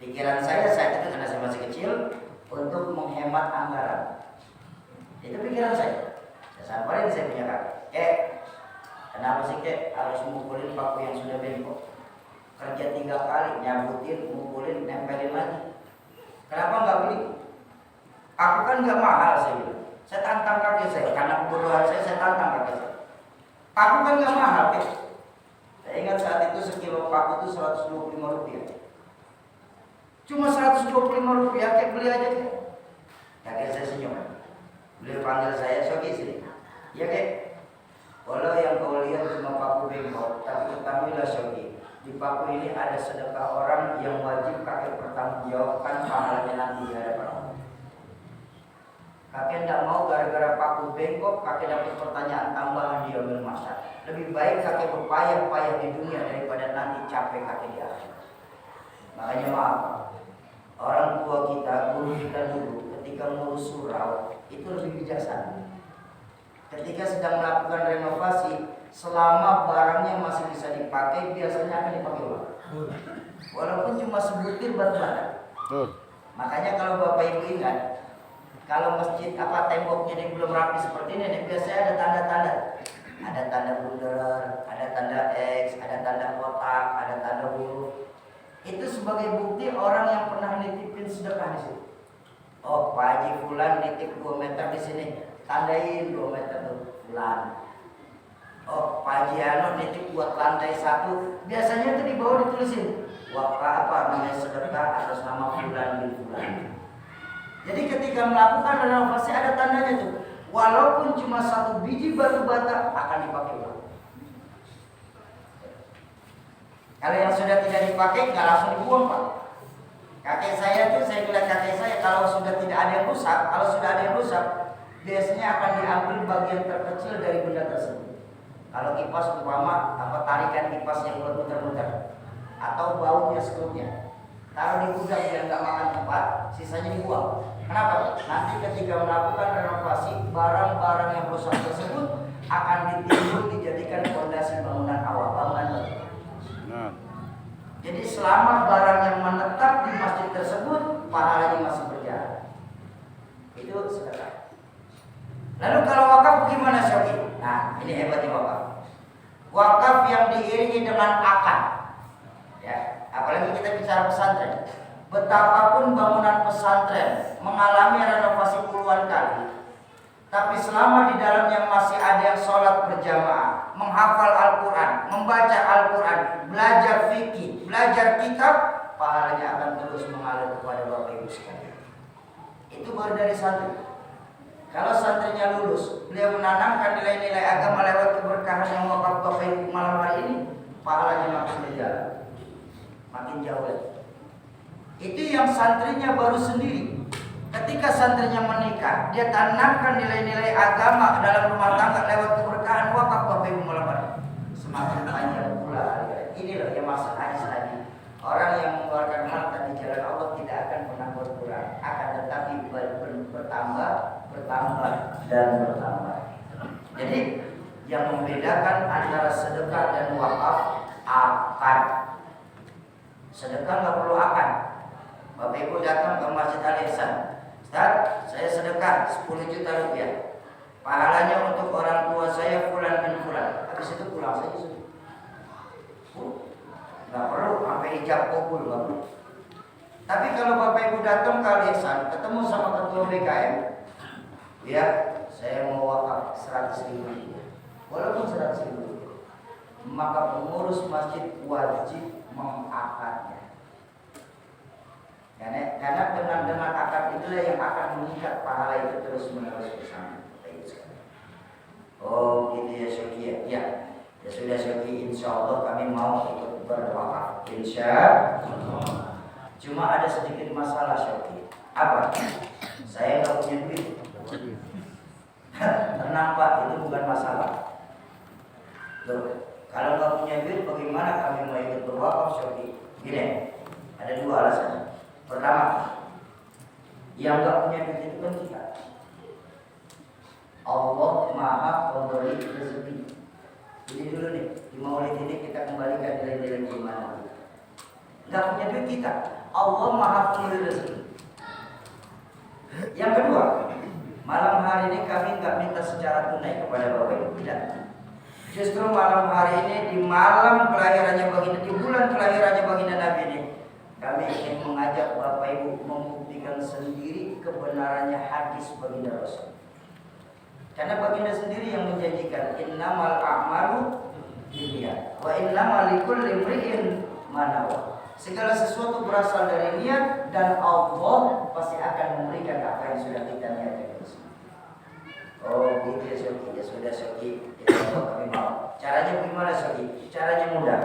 Pikiran saya itu karena saya masih kecil, untuk menghemat anggaran. Itu pikiran saya. Saya samperin saya punya kakek. Kenapa sih kek harus ngumpulin paku yang sudah bengkok? Kerja 3 kali, nyabutin, ngumpulin, nempelin lagi. Kenapa nggak beli? Aku kan nggak mahal saya bilang. Saya tantang kakek saya, karena kebodohan saya tantang kakek saya. Paku kan nggak mahal kek. Saya ingat saat itu sekilo paku itu 125 rupiah. Cuma 125 rupiah, kayak beli aja kek. Ya kayak saya senyum. Beliau panggil saya, Sogi sini. Ya kek. Walau yang kau lihat cuma paku bengkok, tapi ketahuilah Sogi, di paku ini ada sedekah orang yang wajib kakek pertanggungjawabkan pahalanya nanti di hadapan Allah. Kakek tidak mau gara-gara paku bengkok kakek dapat pertanyaan tambahan di yaumil mahsyar. Lebih baik kakek berpayah-payah di dunia daripada nanti capek kakek di akhirat. Makanya maaf, orang tua kita, guru kita dulu ketika ngurus surau itu lebih bijaksana. Ketika sedang melakukan renovasi, selama barangnya masih bisa dipakai, biasanya akan dipakai ulang. Walaupun cuma sebutir batu bata. Makanya kalau Bapak Ibu ingat, kalau masjid temboknya ini belum rapi seperti ini, biasanya ada tanda-tanda. Ada tanda bundar, ada tanda X, ada tanda kotak, ada tanda huruf. Itu sebagai bukti orang yang pernah nitipin sedekah di situ. Oh, Pak Haji Fulan nitip 2 meter di sini, tandain 2 meter tuh Fulan. Oh, Pak Haji Ano nitip buat lantai 1, biasanya tuh di bawah ditulisin wakaf namanya sedekah atas nama Fulan bin Fulan. Jadi ketika melakukan renovasi ada tandanya tuh, walaupun cuma 1 biji batu bata akan dipakai ulang. Kalau yang sudah tidak dipakai nggak langsung dibuang, Pak. Kakek saya tuh, saya bilang kakek saya kalau sudah tidak ada yang rusak, kalau sudah ada yang rusak, biasanya akan diambil bagian terkecil dari benda tersebut. Kalau kipas umpama tarikan kipas yang berputar-putar atau baunya sekelumnya, taruh di gudang yang nggak makan tempat, sisanya dibuang. Kenapa? Nanti ketika melakukan renovasi, barang-barang yang rusak tersebut akan ditimbun dijadikan fondasi bangunan awal, bangunan baru. Jadi selama barang yang menetap di masjid tersebut, pahalanya masih berjalan. Itu sedekah. Lalu kalau wakaf gimana, Syekh? Nah, ini hebatnya wakaf. Wakaf yang diiringi dengan akad. Ya, apalagi kita bicara pesantren. Betapapun bangunan pesantren mengalami renovasi puluhan kali, tapi selama di dalamnya masih ada yang sholat berjamaah, menghafal Al-Quran, membaca Al-Quran, belajar fikih, belajar kitab, pahalanya akan terus mengalir kepada Bapak Ibu sekalian. Itu baru dari santri. Kalau santrinya lulus, beliau menanamkan nilai-nilai agama lewat keberkahan yang wakaf Bapak Ibu malam hari ini, pahalanya makin berjalan, makin jauh lagi. Itu yang santrinya baru sendiri. Ketika santrinya menikah, dia tanamkan nilai-nilai agama dalam rumah tangga lewat keberkahan wakaf Bapak Ibu malam hari. Semakin panjang pula. Ini loh yang maksud hadis tadi. Orang yang mengeluarkan harta di jalan Allah tidak akan pernah berkurang, akan tetapi bertambah, dan bertambah. Jadi yang membedakan antara sedekah dan wakaf akad. Sedekah nggak perlu akad. Bapak Ibu datang ke Masjid Al-Ihsan, Ustaz, saya sedekah 10 juta rupiah. Pahalanya untuk orang tua saya Fulan bin Fulan. Habis itu pulang saja sudah. Nggak perlu sampai ijab kabul, nggak perlu. Tapi kalau Bapak Ibu datang ke Al-Ihsan, ketemu sama ketua BKM, ya, saya mau wakaf 100.000, walaupun 100.000, maka pengurus masjid wajib mengakadnya. Karena dengan akad itulah yang akan mengikat pahala itu terus menerus bersama. Oh gitu ya Syekh ya. Ya sudah Syekh, insya Allah kami mau ikut berwakaf. Insya Allah. Cuma ada sedikit masalah Syekh. Apa? Saya nggak punya duit. Tenang Pak, itu bukan masalah. Loh, kalau nggak punya duit, bagaimana kami mau ikut berwakaf Syekh? Gini, ada 2 alasan. Pertama, yang nggak punya duit itu kan kita. Allah Maha Pemberi rezeki. Jadi dulu nih, di Maulid ini kita kembalikan nilai-nilai keimanan. Nggak punya duit kita, Allah Maha Pemberi rezeki. Yang kedua, malam hari ini kami nggak minta secara tunai kepada Bapak Ibu, tidak. Justru malam hari ini, di malam kelahirannya baginda, di bulan kelahirannya baginda Nabi ini, kami ingin mengajak Bapak Ibu membuktikan sendiri kebenarannya hadis baginda Rasul. Karena baginda sendiri yang menjanjikan innamal a'malu binniyat wa innamal likulli imri'in ma nawa. Segala sesuatu berasal dari niat dan Allah pasti akan memberikan apa yang sudah kita niatkan. Oh gitu ya Soki, ya sudah Soki, itu kami mau. Caranya gimana Soki? Caranya mudah.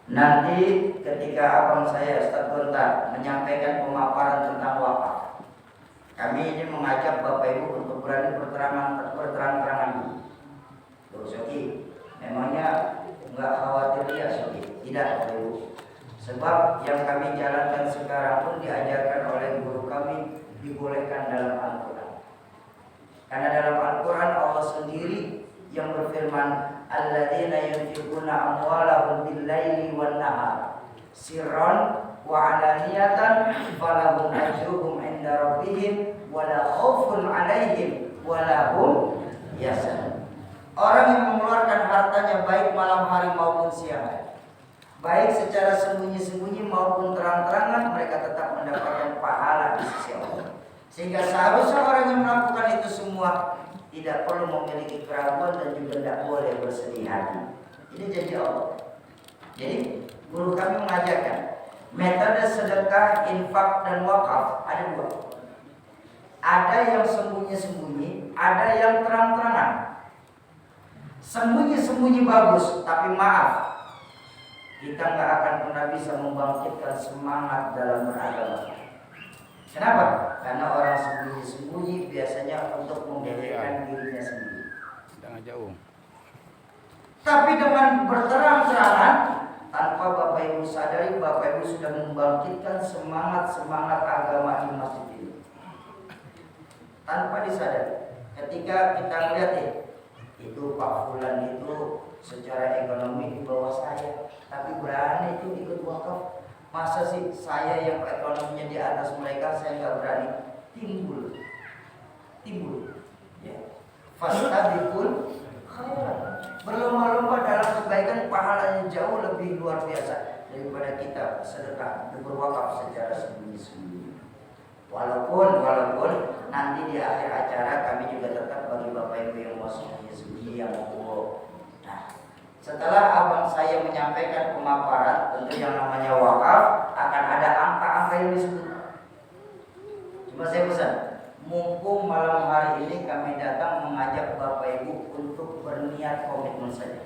Nanti ketika abang saya Ustaz Gontar menyampaikan pemaparan tentang wakaf, kami ini mengajak Bapak Ibu untuk berani berterang-terangan. Tuh Soki, memangnya nggak khawatir ya Soki? Tidak Bapak Ibu. Sebab yang kami jalankan sekarang pun diajarkan oleh guru kami, dibolehkan dalam Al-Quran. Karena dalam Al-Quran Allah sendiri yang berfirman, alladzina yunfiquna amwalahum bil-laili wan-nahar sirran wa 'alaniyatan falahum ajruhum 'inda rabbihim wala khaufun 'alaihim wala hum yahzanun. Orang yang mengeluarkan hartanya baik malam hari maupun siang hari, baik secara sembunyi-sembunyi maupun terang-terangan, mereka tetap mendapatkan pahala di sisi Allah. Sehingga seharusnya orang yang melakukan itu semua tidak perlu memiliki keraguan dan juga tidak boleh bersedih hati. Ini janji Allah. Jadi guru kami mengajarkan metode sedekah, infak dan wakaf ada dua. Ada yang sembunyi-sembunyi, ada yang terang-terangan. Sembunyi-sembunyi bagus, tapi maaf, kita nggak akan pernah bisa membangkitkan semangat dalam beragama. Kenapa? Karena orang sembunyi-sembunyi biasanya untuk membedakan dirinya sendiri. Jangan jauh. Tapi dengan berterang-terangan, tanpa Bapak Ibu sadari, Bapak Ibu sudah membangkitkan semangat agama di masjid ini. Tanpa disadari, ketika kita melihat itu Pak Fulan itu secara ekonomi di bawah saya, tapi berani itu ikut wakaf. Masa sih saya yang ekonominya di atas mereka saya nggak berani? Timbul ya. Fastabiqul khairat, berlomba-lomba dalam kebaikan, pahalanya jauh lebih luar biasa daripada kita sedekah berwakaf secara sembunyi-sembunyi. Walaupun nanti di akhir acara kami juga tetap bagi Bapak Ibu yang mau sembunyi-sembunyi yang mau. Nah, setelah abang saya menyampaikan pemaparan, tentu yang namanya wakaf akan ada angka-angka yang disebut. Cuma saya pesan, mumpung malam hari ini kami datang mengajak Bapak Ibu untuk berniat komitmen saja.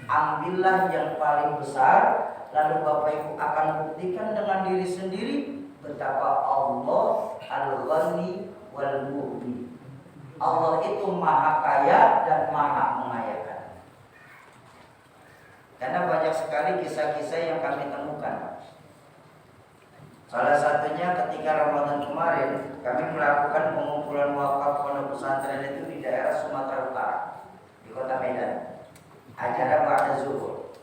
Ambillah yang paling besar, lalu Bapak Ibu akan buktikan dengan diri sendiri betapa Allah Al-Ghani Wal-Mughni. Allah itu maha kaya dan maha mengayakan. Karena banyak sekali kisah-kisah yang kami temukan. Salah satunya ketika Ramadan kemarin, kami melakukan pengumpulan wakaf pondok pesantren itu di daerah Sumatera Utara, di kota Medan. Acara ba'da zuhur.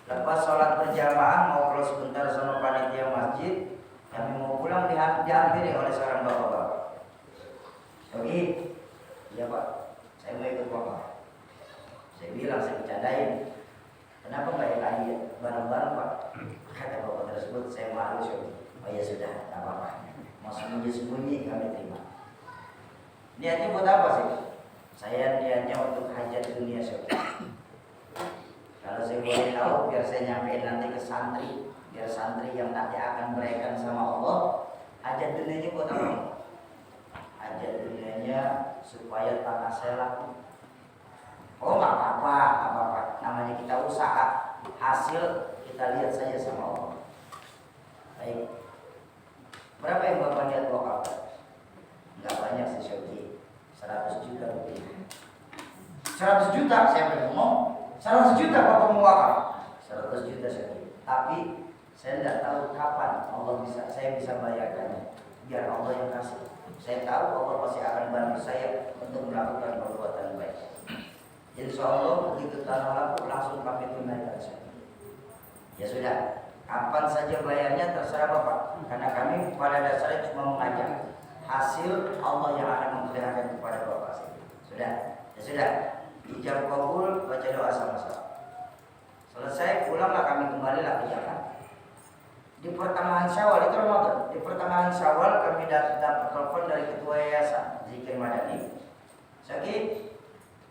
Lepas sholat berjamaah mau keluar sebentar sama panitia masjid, kami mau pulang dihampiri oleh seorang bapak-bapak. Oke, iya Pak, saya mau ikut wakaf. Saya bilang, saya bercandain, kenapa nggak lagi bareng-bareng Pak? Kata bapak tersebut, saya malu Sobi. Oh ya sudah, tak apa-apa. Mau sembunyi-sembunyi kami terima. Niatnya buat apa sih? Saya niatnya untuk hajat dunia Sobi. Kalau saya boleh tahu, biar saya nyampein nanti ke santri, biar santri yang nanti akan berikan sama Allah, hajat dunianya buat apa? Hajat dunianya supaya tanah saya laku. Oh nggak apa-apa, namanya kita usaha, hasil kita lihat saja sama Allah. Baik, berapa yang Bapak lihat wakaf? Nggak banyak sih Syuki, 100 juta rupiah. 100 juta, saya ngomong 100 juta Bapak mau wakaf, 100 juta Syuki. Tapi saya tidak tahu kapan saya bisa bayarkannya. Biar Allah yang kasih. Saya tahu Allah pasti akan bantu saya untuk melakukan perbuatan baik. Insya Allah begitu tanah laku langsung kami tunaikan. Ya sudah, kapan saja bayarnya terserah Bapak. Karena kami pada dasarnya cuma mengajak. Hasil Allah yang akan memperlihatkan kepada Bapak. Sudah, ya sudah. Ijab kabul, baca doa sama-sama. Selesai pulanglah kami kembalilah ke Jakarta. Di pertengahan Syawal, itu Ramadan. Di pertengahan Syawal kami dapat telepon dari ketua yayasan Zikir Madani. Syaki,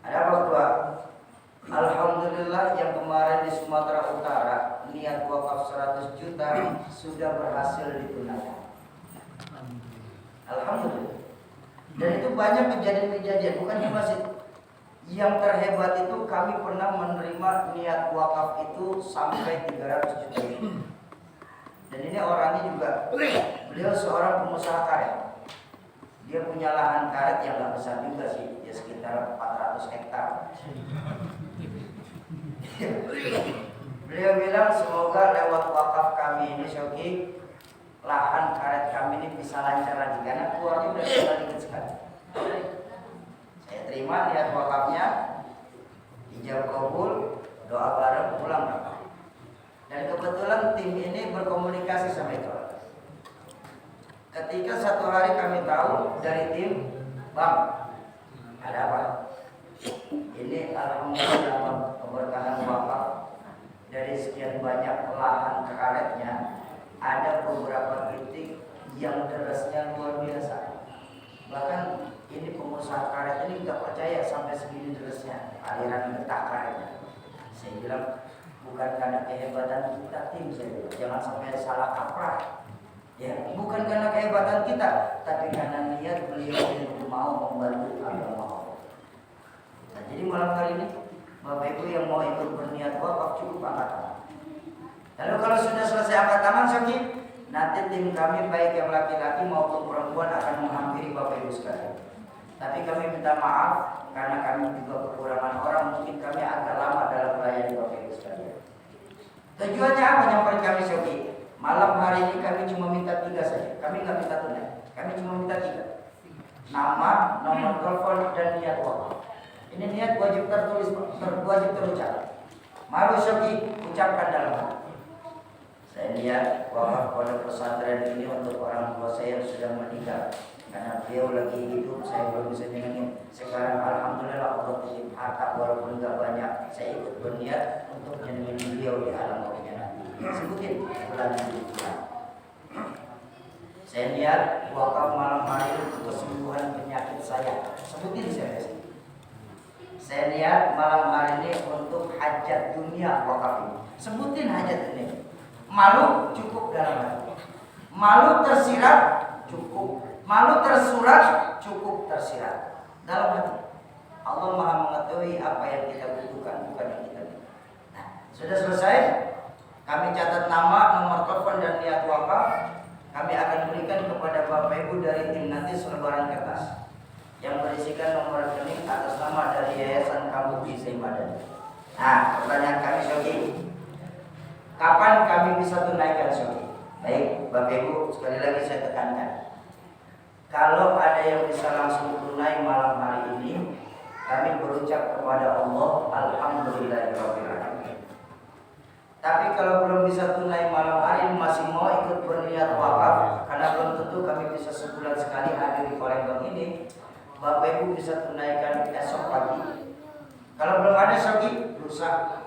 ada apa ketua? Alhamdulillah yang kemarin di Sumatera Utara niat wakaf 100 juta sudah berhasil ditunaikan. Alhamdulillah. Dan itu banyak kejadian-kejadian, bukan di masjid. Yang terhebat itu kami pernah menerima niat wakaf itu sampai 300 juta. Dan ini orangnya juga, beliau seorang pengusaha karet. Dia punya lahan karet yang gak besar juga sih, ya sekitar 400 hektar. Beliau bilang semoga lewat wakaf kami ini Syoki, lahan karet kami ini bisa lancar lagi karena keluarnya udah tinggal dikit sekali. Saya terima niat wakafnya, ijab kabul, doa bareng, pulang. Dan kebetulan tim ini berkomunikasi sama itu. Ketika satu hari kami tahu dari tim, Bang, ada apa? Ini alhamdulillah keberkahan wakaf. Dari sekian banyak lahan karetnya, ada beberapa titik yang derasnya luar biasa. Bahkan ini pengusaha karet ini nggak percaya sampai segini derasnya aliran getah karetnya. Saya bilang bukan karena kehebatan kita tim, saya bilang jangan sampai salah kaprah. Ya, bukan karena kehebatan kita, tapi karena niat beliau yang mau membantu agama Allah. Nah, jadi malam hari ini Bapak Ibu yang mau ikut berniat wakaf cukup angkat tangan. Lalu kalau sudah selesai angkat tangan Syekh, nanti tim kami baik yang laki-laki maupun perempuan akan menghampiri Bapak Ibu sekalian. Tapi kami minta maaf karena kami juga kekurangan orang, mungkin kami agak lama dalam melayani Bapak Ibu sekalian. Tujuannya apa nyamperin kami Syekh? Malam hari ini kami cuma minta 3 saja. Kami nggak minta tunai. Kami cuma minta 3. Nama, nomor telepon, dan niat wakaf. Ini niat wajib tertulis, wajib terucap. Malu Syekh ucapkan dalam hati. Saya niat wakaf pada pesantren ini untuk orang tua saya yang sudah meninggal. Karena beliau lagi hidup, saya belum bisa nyenengin. Sekarang alhamdulillah Allah titip harta walaupun nggak banyak. Saya ikut berniat untuk nyenengin beliau di alam rohnya. Sebutin bulan ini. Saya niat wakaf malam hari untuk kesembuhan penyakit saya. Sebutin saya. Saya niat malam hari ini untuk hajat dunia wakaf ini. Sebutin hajat dunia. Malu cukup dalam hati. Malu tersirat cukup. Malu tersurat cukup tersirat dalam hati. Allah Maha mengetahui apa yang kita butuhkan, bukan yang kita butuhkan. Nah, sudah selesai. Kami catat nama, nomor telepon, dan niat wakaf. Kami akan berikan kepada Bapak Ibu dari tim nanti selebaran kertas yang berisikan nomor rekening atas nama dari Yayasan Kampung Gizi Madani. Nah, pertanyaan kami Syekh, kapan kami bisa tunaikan Syekh? Baik, Bapak Ibu, sekali lagi saya tekankan. Kalau ada yang bisa langsung tunai malam hari ini, kami berucap kepada Allah, alhamdulillahirabbil alamin. Tapi kalau belum bisa tunai malam hari masih mau ikut berniat wakaf, karena belum tentu kami bisa sebulan sekali hadir di Palembang ini, Bapak Ibu bisa tunaikan esok pagi. Kalau belum ada Syekh, lusa.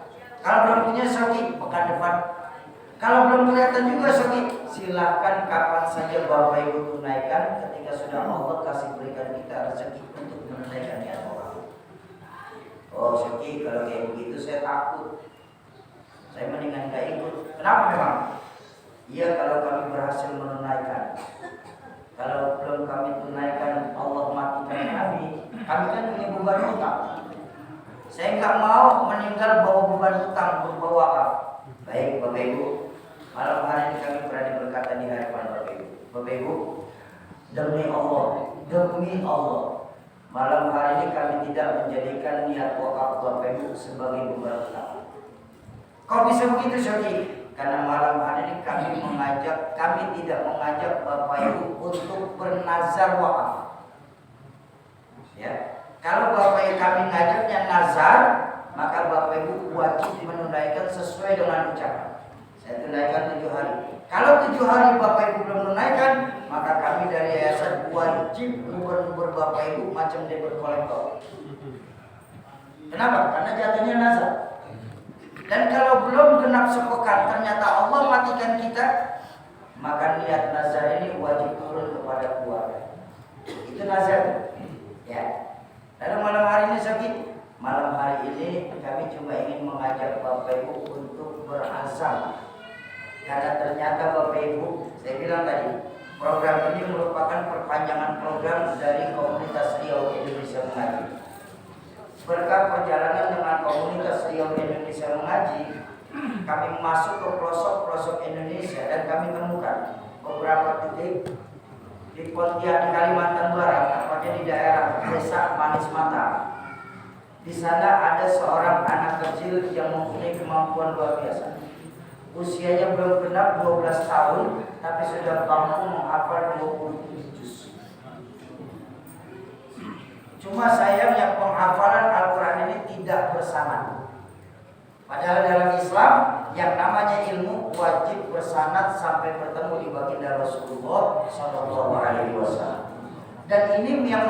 Kalau belum punya Syekh, pekan depan. Kalau belum kelihatan juga Syekh, silakan kapan saja Bapak Ibu tunaikan ketika sudah Allah kasih berikan kita rezeki untuk menunaikan niat wakaf. Oh Syekh, kalau kayak begitu saya takut. Saya mendingan gak ikut. Kenapa memang? Iya, kalau kami berhasil menunaikan. Kalau belum kami tunaikan, Allah matikan kami. Kami kan punya beban hutang. Saya nggak mau meninggal bawa beban hutang berupa wakaf. Baik Bapak Ibu, malam hari ini kami berani berkata di hadapan Bapak Ibu. Bapak Ibu, demi Allah, malam hari ini kami tidak menjadikan niat wakaf Bapak Ibu sebagai beban hutang. Kok bisa begitu Syekh? Karena malam hari ini kami tidak mengajak Bapak Ibu untuk bernazar wakaf. Ya, kalau Bapak Ibu kami ngajaknya nazar, maka Bapak Ibu wajib menunaikan sesuai dengan ucapan. Saya tunaikan 7 hari. Kalau 7 hari Bapak Ibu belum menunaikan, maka kami dari yayasan wajib ubur Bapak Ibu macam debit kolektor. Kenapa? Karena jatuhnya nazar. Dan kalau belum genap sepekan ternyata Allah matikan kita, maka niat nazar ini wajib turun kepada keluarga. Itu nazar. Ya. Lalu malam hari ini Syekh, malam hari ini kami juga ingin mengajak Bapak Ibu untuk berazam. Karena ternyata Bapak Ibu, saya bilang tadi, program ini merupakan perpanjangan program dari komunitas Riau Indonesia Mengaji. Berkat perjalanan dengan komunitas Riau Indonesia Mengaji, kami masuk ke pelosok-pelosok Indonesia dan kami temukan beberapa titik di Pontianak, di Kalimantan Barat, tepatnya di daerah Desa Manis Mata. Di sana ada seorang anak kecil yang mempunyai kemampuan luar biasa. Usianya belum genap 12 tahun, tapi sudah mampu menghafal 20 juz. Cuma sayangnya penghafalan Al-Quran ini tidak bersanad. Padahal dalam Islam yang namanya ilmu wajib bersanad sampai bertemu di baginda Rasulullah SAW. Dan ini yang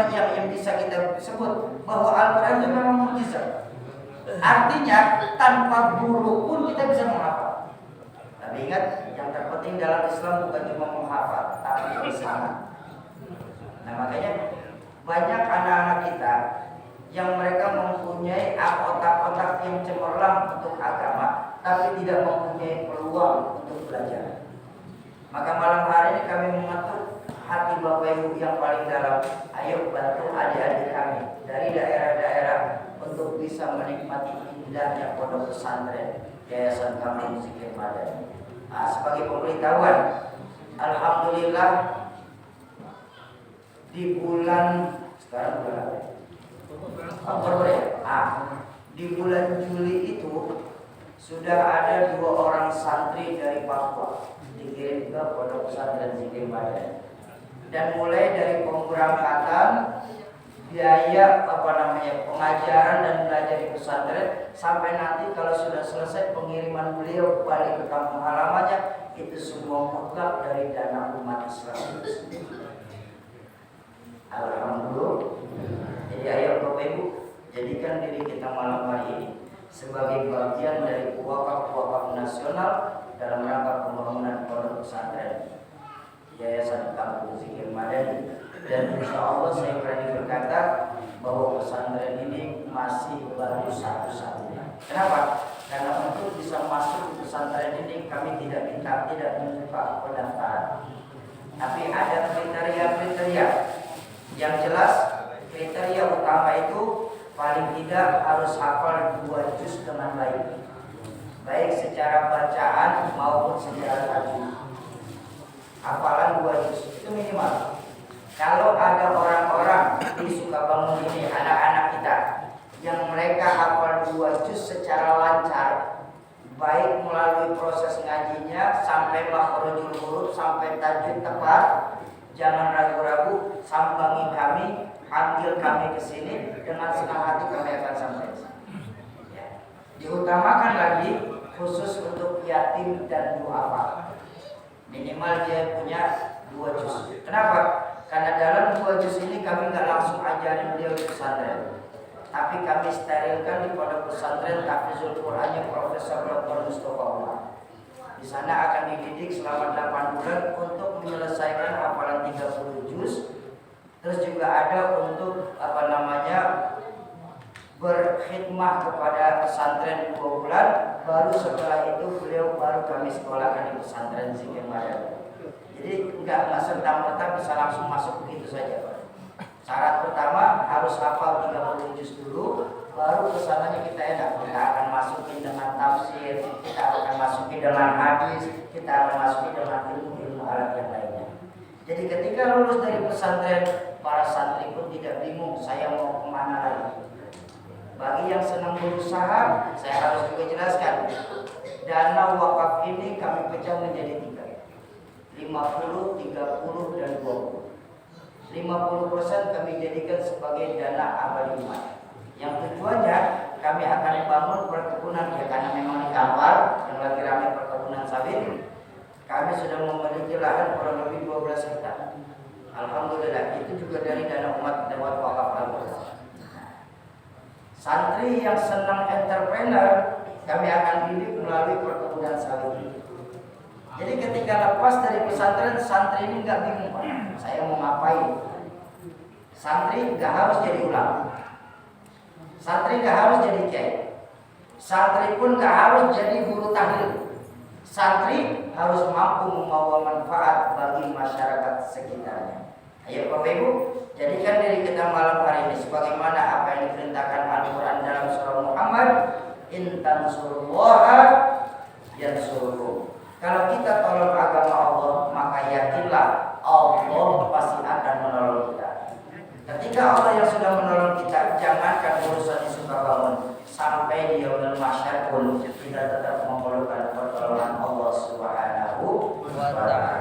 bisa kita sebut bahwa Al-Quran itu memang mukjizat. Artinya tanpa guru pun kita bisa menghafal. Tapi ingat, yang terpenting dalam Islam bukan cuma menghafal, tapi bersanad. Nah makanya banyak anak-anak kita yang mereka mempunyai otak-otak yang cemerlang untuk agama, tapi tidak mempunyai peluang untuk belajar. Maka malam hari ini kami mengatur hati Bapak Ibu yang paling dalam. Ayo bantu adik-adik kami dari daerah-daerah untuk bisa menikmati indahnya pondok pesantren Yayasan Kampung Zikir Madani. Nah, sebagai pemberitahuan, alhamdulillah di bulan sekarang bulan Oktober ya. Di bulan Juli itu sudah ada 2 orang santri dari Papua dikirim ke pondok pesantren Zikir Madani. Dan mulai dari pemberangkatan, biaya pengajaran dan belajar di pesantren, sampai nanti kalau sudah selesai pengiriman beliau balik ke kampung halamannya, itu semua mutlak dari dana umat Islam. Alhamdulillah. Jadi ayo Bapak Ibu, jadikan diri kita malam hari ini sebagai bagian dari wakaf nasional dalam rangka pembangunan pondok pesantren Yayasan Kampung Zikir Madani. Dan insya Allah saya berani berkata bahwa pesantren ini masih baru satu-satunya. Kenapa? Karena untuk bisa masuk ke pesantren ini kami tidak membuka pendaftaran, tapi ada kriteria-kriteria. Yang jelas kriteria utama itu paling tidak harus hafal 2 juz dengan baik secara bacaan maupun secara tajwid. Hafalan 2 juz itu minimal. Kalau ada orang-orang di Sukabumi ini, anak-anak kita yang mereka hafal 2 juz secara lancar, baik melalui proses ngajinya sampai makhrajul huruf sampai tajwid tepat, jangan ragu-ragu, sambangi kami, panggil kami ke sini, dengan senang hati kami akan sampai. Ya. Diutamakan lagi khusus untuk yatim dan duafa. Minimal dia punya 2 juz. Kenapa? Karena dalam 2 juz ini kami nggak langsung ajarin beliau di pesantren, tapi kami sterilkan di pondok pesantren Tahfizul Qurannya Profesor Dr. Mustafa Umar. Di sana akan dididik selama 8 bulan untuk menyelesaikan hafalan 30 juz. Terus juga ada untuk berkhidmah kepada pesantren 2 bulan. Baru setelah itu beliau baru kami sekolahkan di pesantren Zikir Madani. Jadi enggak serta-merta bisa langsung masuk begitu saja, Pak. Syarat pertama harus hafal 30 juz dulu, baru kesananya kita enak. Kita akan masukin dengan tafsir, kita akan masukin dengan hadis, kita akan masukin dengan ilmu-ilmu alat yang lainnya. Jadi ketika lulus dari pesantren, para santri pun tidak bingung saya mau kemana lagi. Bagi yang senang berusaha, saya harus juga jelaskan, dana wakaf ini kami pecah menjadi 3. 50, 30, dan 20. 50% kami jadikan sebagai dana abadi umat. Yang tujuannya kami akan bangun perkebunan, ya karena memang di Kampar yang lagi ramai perkebunan sawit. Kami sudah memiliki lahan kurang lebih 12 hektar. Alhamdulillah, itu juga dari dana umat lewat wakaf Al-Quran. Santri yang senang entrepreneur, kami akan didik melalui perkebunan sawit. Jadi ketika lepas dari pesantren, santri ini nggak bingung, Pak, saya mau ngapain. Santri nggak harus jadi ulama, santri nggak harus jadi kiai. Santri pun gak harus jadi guru tahlil. Santri harus mampu membawa manfaat bagi masyarakat sekitarnya. Ayo Bapak Ibu, jadikan diri kita malam hari ini sebagaimana apa yang diperintahkan Al-Quran dalam surah Muhammad, in tansurullaha yansurkum. Kalau kita tolong agama Allah, maka yakinlah Allah pasti akan menolong kita. Ketika Allah yang sudah menolong kita, jangankan urusan di Sukabangun, sampai di yaumul mahsyar pun kita tetap memerlukan pertolongan Allah Subhanahu wa taala.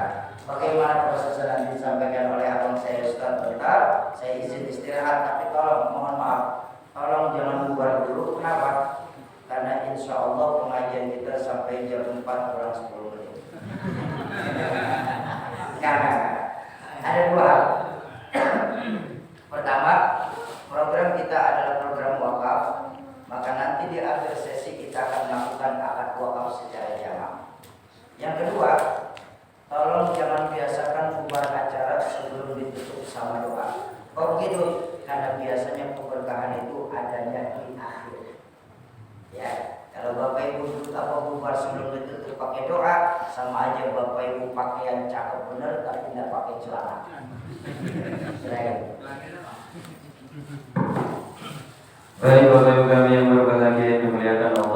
Bagaimana proses nanti disampaikan oleh abang saya Ustaz bentar, saya izin istirahat, tapi tolong mohon maaf, tolong jangan bubar dulu. Kenapa? Karena insya Allah pengajian kita sampai jam 4 kurang 10 menit. Karena ada dua hal. Pertama, program kita adalah program wakaf, maka nanti di akhir sesi kita akan melakukan akad wakaf secara jamaah. Yang kedua, tolong jangan biasakan bubar acara sebelum ditutup sama doa. Kok begitu? Karena biasanya keberkahan itu adanya di akhir. Ya, kalau Bapak Ibu duduk apa bubar sebelum ditutup pakai doa, sama aja Bapak Ibu pakaian cakep bener tapi tidak pakai celana. Baik Bapak Ibu kami yang berbahagia yang dimuliakan Allah